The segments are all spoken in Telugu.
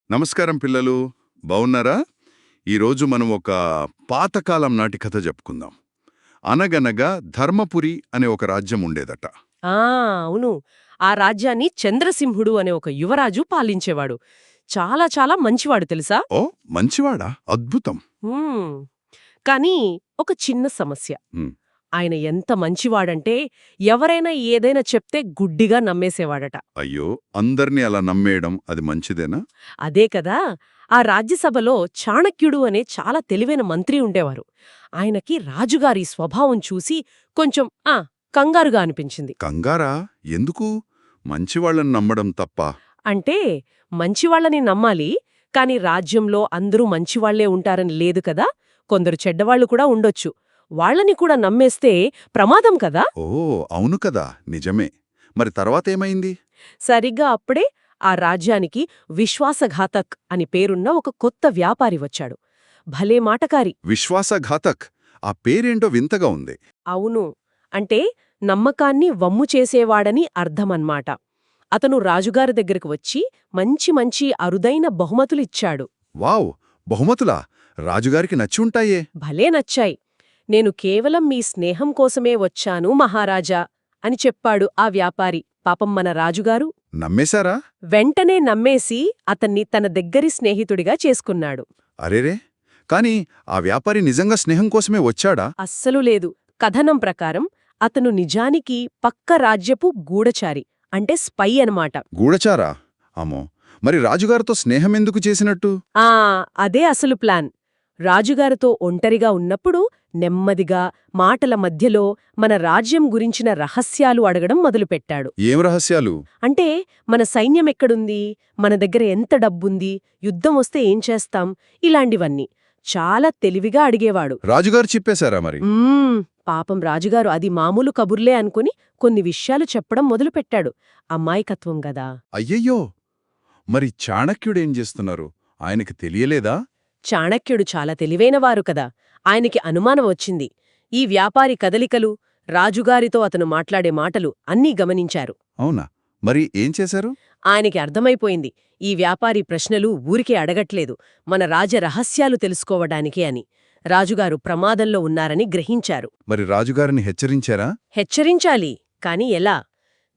నమస్కారం పిల్లలు, బావున్నారా? ఈరోజు మనం ఒక పాతకాలం నాటి కథ చెప్పుకుందాం. అనగనగా ధర్మపురి అనే ఒక రాజ్యం ఉండేదట. ఆ అవును. ఆ రాజ్యాన్ని చంద్రసింహుడు అనే ఒక యువరాజు పాలించేవాడు. చాలా చాలా మంచివాడు తెలుసా? ఓ, మంచివాడా? అద్భుతం. హ్మ్. కానీ ఒక చిన్న సమస్య. హ్మ్. ఆయన ఎంత మంచివాడంటే ఎవరైనా ఏదైనా చెప్తే గుడ్డిగా నమ్మేసేవాడట. అయ్యో, అందర్నీ అలా నమ్మేయడం అది మంచిదేనా? అదే కదా! ఆ రాజ్యసభలో చాణక్యుడు అనే చాలా తెలివైన మంత్రి ఉండేవారు. ఆయనకి రాజుగారి స్వభావం చూసి కొంచెం కంగారుగా అనిపించింది. కంగారా? ఎందుకు? మంచివాళ్ళని నమ్మడం తప్పా? అంటే మంచివాళ్ళని నమ్మాలి, కాని రాజ్యంలో అందరూ మంచివాళ్లే ఉంటారని లేదు కదా. కొందరు చెడ్డవాళ్లు కూడా ఉండొచ్చు. వాళ్ళని కూడా నమ్మేస్తే ప్రమాదం కదా. ఓ, అవును కదా, నిజమే. మరి తర్వాతేమైంది? సరిగ్గా అప్పుడే ఆ రాజ్యానికి విశ్వాసఘాతక్ అని పేరున్న ఒక కొత్త వ్యాపారి వచ్చాడు. భలే మాటకారి. విశ్వాసఘాతక్. ఆ పేరేంటో వింతగా ఉంది. అవును. అంటే నమ్మకాన్ని వమ్ము చేసేవాడని అర్థమన్మాట. అతను రాజుగారి దగ్గరకు వచ్చి మంచి మంచి అరుదైన బహుమతులిచ్చాడు. వావ్! బహుమతులా? రాజుగారికి నచ్చి ఉంటాయే. భలే నచ్చాయి. నేను కేవలం మీ స్నేహం కోసమే వచ్చాను మహారాజా అని చెప్పాడు ఆ వ్యాపారి. పాపం మన రాజుగారు నమ్మేశారా? వెంటనే నమ్మేసి అతన్ని తన దగ్గరి స్నేహితుడిగా చేసుకున్నాడు. అరేరే! కాని ఆ వ్యాపారి నిజంగా స్నేహం కోసమే వచ్చాడా? అస్సలు లేదు. కథనం ప్రకారం అతను నిజానికి పక్క రాజ్యపు గూఢచారి, అంటే స్పై అనమాట. గూఢచారా? అమ్మో! మరి రాజుగారితో స్నేహమెందుకు చేసినట్టు? ఆ అదే అసలు ప్లాన్. రాజుగారితో ఒంటరిగా ఉన్నప్పుడు నెమ్మదిగా మాటల మధ్యలో మన రాజ్యం గురించిన రహస్యాలు అడగడం మొదలుపెట్టాడు. ఏం రహస్యాలు? అంటే మన సైన్యమెక్కడుంది, మన దగ్గర ఎంత డబ్బుంది, యుద్ధమొస్తే ఏం చేస్తాం, ఇలాంటివన్నీ చాలా తెలివిగా అడిగేవాడు. రాజుగారు చెప్పేశారా మరి? పాపం రాజుగారు అది మామూలు కబుర్లే అనుకుని కొన్ని విషయాలు చెప్పడం మొదలుపెట్టాడు. అమ్మాయికత్వం గదా. అయ్యయ్యో! మరి చాణక్యుడేం చేస్తున్నారు? ఆయనకి తెలియలేదా? చాణక్యుడు చాలా తెలివైనవారు కదా. ఆయనకి అనుమానం వచ్చింది. ఈ వ్యాపారి కదలికలు, రాజుగారితో అతను మాట్లాడే మాటలు అన్నీ గమనించారు. అవునా? మరి ఏం చేశారు? ఆయనకి అర్థమైపోయింది, ఈ వ్యాపారి ప్రశ్నలు ఊరికే అడగట్లేదు, మన రాజ రహస్యాలు తెలుసుకోవడానికే అని. రాజుగారు ప్రమాదంలో ఉన్నారని గ్రహించారు. మరి రాజుగారిని హెచ్చరించారా? హెచ్చరించాలి, కాని ఎలా?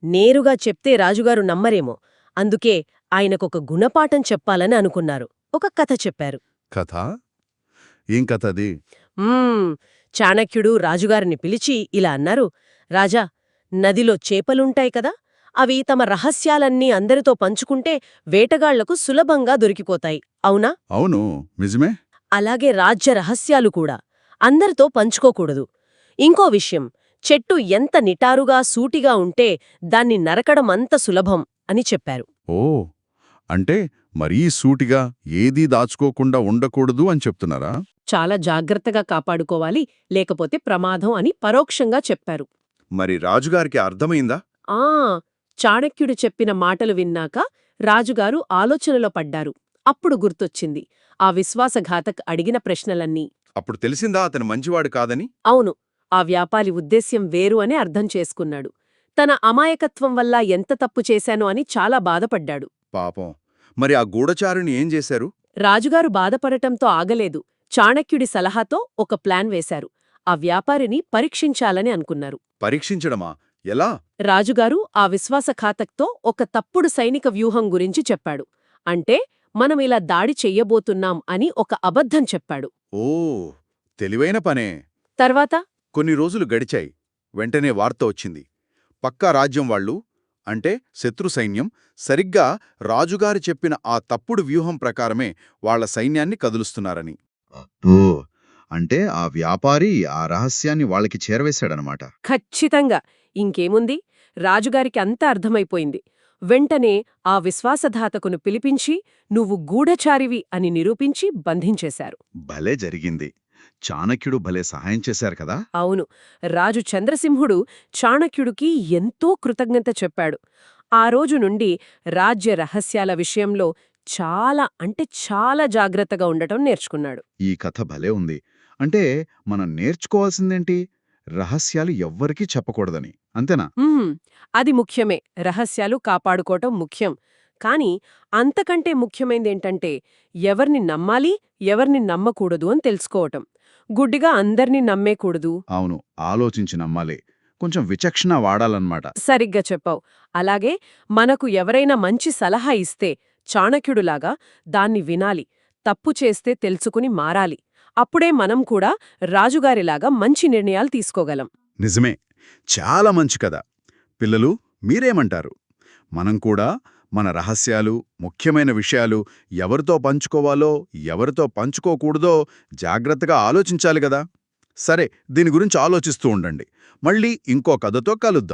నేరుగా చెప్తే రాజుగారు నమ్మరేమో. అందుకే ఆయనకొక గుణపాఠం చెప్పాలని అనుకున్నారు. ఒక కథ చెప్పారు. కథ? ఏం కథ అది? చాణక్యుడు రాజుగారిని పిలిచి ఇలా అన్నారు. రాజా, నదిలో చేపలుంటాయి కదా, అవి తమ రహస్యాలన్నీ అందరితో పంచుకుంటే వేటగాళ్లకు సులభంగా దొరికిపోతాయి, అవునా? అవును, నిజమే. అలాగే రాజ్య రహస్యాలు కూడా అందరితో పంచుకోకూడదు. ఇంకో విషయం, చెట్టు ఎంత నిటారుగా సూటిగా ఉంటే దాన్ని నరకడం అంత సులభం అని చెప్పారు. ఓ, అంటే మరీ సూటిగా ఏదీ దాచుకోకుండా ఉండకూడదు అని చెప్తున్నారా? చాలా జాగ్రత్తగా కాపాడుకోవాలి, లేకపోతే ప్రమాదం అని పరోక్షంగా చెప్పారు. మరి రాజుగారికి అర్థమైందా? ఆ చాణక్యుడు చెప్పిన మాటలు విన్నాక రాజుగారు ఆలోచనలో పడ్డారు. అప్పుడు గుర్తొచ్చింది ఆ విశ్వాసఘాతక్ అడిగిన ప్రశ్నలన్నీ. అప్పుడు తెలిసిందా అతను మంచివాడు కాదని? అవును, ఆ వ్యాపారి ఉద్దేశ్యం వేరు అని అర్థం చేసుకున్నాడు. తన అమాయకత్వం వల్ల ఎంత తప్పు చేశానో అని చాలా బాధపడ్డాడు. పాపం. మరి ఆ గూఢచారుని ఏం చేశారు? రాజుగారు బాధపడటంతో ఆగలేదు. చాణక్యుడి సలహాతో ఒక ప్లాన్ వేశారు. ఆ వ్యాపారిని పరీక్షించాలని అనుకున్నారు. పరీక్షించడమా? ఎలా? రాజుగారు ఆ విశ్వాసఘాతక్తో ఒక తప్పుడు సైనిక వ్యూహం గురించి చెప్పాడు. అంటే మనం ఇలా దాడి చెయ్యబోతున్నాం అని ఒక అబద్ధం చెప్పాడు. ఓ, తెలివైన పనే. తర్వాత కొన్ని రోజులు గడిచాయి. వెంటనే వార్త వచ్చింది. పక్కా రాజ్యం వాళ్ళు, అంటే శత్రు సైన్యం, సరిగ్గా రాజుగారు చెప్పిన ఆ తప్పుడు వ్యూహం ప్రకారమే వాళ్ల సైన్యాన్ని కదులుస్తున్నారని. ఓ, అంటే ఆ వ్యాపారి ఆ రహస్యాన్ని వాళ్ళకి చేరవేశాడనమాట. ఖచ్చితంగా. ఇంకేముంది, రాజుగారికి అంతా అర్థమైపోయింది. వెంటనే ఆ విశ్వాసఘాతకును పిలిపించి నువ్వు గూఢచారివి అని నిరూపించి బంధించేశారు. భలే జరిగింది. చాణక్యుడు భలే సహాయం చేశారు కదా. అవును, రాజు చంద్రసింహుడు చాణక్యుడికి ఎంతో కృతజ్ఞత చెప్పాడు. ఆ రోజు నుండి రాజ్య రహస్యాల విషయంలో చాలా అంటే చాలా జాగ్రత్తగా ఉండటం నేర్చుకున్నాడు. ఈ కథ భలే ఉంది. అంటే మనం నేర్చుకోవాల్సిందేంటి? రహస్యాలు ఎవ్వరికీ చెప్పకూడదని, అంతేనా? అది ముఖ్యమే. రహస్యాలు కాపాడుకోవటం ముఖ్యం. కానీ అంతకంటే ముఖ్యమైనదేంటంటే ఎవర్ని నమ్మాలి, ఎవర్ని నమ్మకూడదు అని తెలుసుకోవటం. గుడ్డిగా అందర్నీ నమ్మేకూడదు. అవును, ఆలోచించి నమ్మాలి. కొంచెం విచక్షణ వాడాలన్నమాట. సరిగ్గా చెప్పావు. అలాగే మనకు ఎవరైనా మంచి సలహా ఇస్తే చాణక్యుడులాగా దాన్ని వినాలి, తప్పు చేస్తే తెలుసుకుని మారాలి. అప్పుడే మనం కూడా రాజుగారిలాగా మంచి నిర్ణయాలు తీసుకోగలం. నిజమే. చాలా మంచి కథ. పిల్లలు, మీరేమంటారు? మనం కూడా మన రహస్యాలు, ముఖ్యమైన విషయాలు ఎవరితో పంచుకోవాలో, ఎవరితో పంచుకోకూడదో జాగ్రత్తగా ఆలోచించాలి గదా! సరే, దీని గురించి ఆలోచిస్తూ ఉండండి. మళ్ళీ ఇంకో కథతో కలుద్దాం.